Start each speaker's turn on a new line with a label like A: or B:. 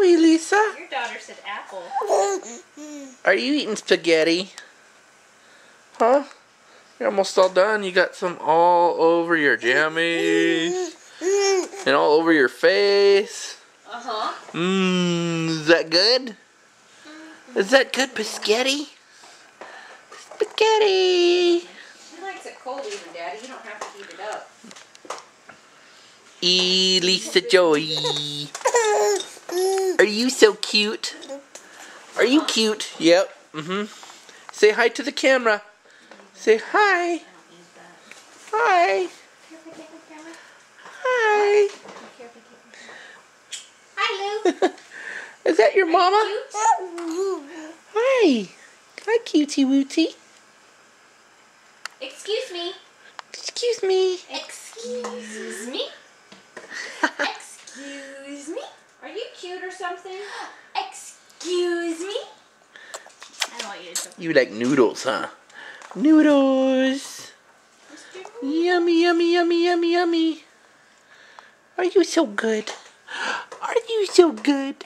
A: Elisa.
B: Your daughter said apple.
A: Are you eating spaghetti? Huh? You're almost all done. You got some all over your jammies. And all over your face.
B: Uh-huh.
A: Is that good? Is that good, Spaghetti? Spaghetti!
B: She likes it cold even, Daddy. You don't have to heat it up.
A: Elisa Joy. Are you so cute? Are you cute? Yep. Say hi to the camera. Say hi. Hi. Hi.
B: Hi, Lou.
A: Is that your mama?
B: Cute?
A: Hi. Hi, cutie wootie.
B: Excuse me.
A: Excuse me.
B: Excuse me. Excuse me. Are you cute or something? Excuse me. I don't want you to.
A: You like noodles, huh? Noodles. Yummy, yummy, yummy, yummy, yummy. Are you so good? Are you so good?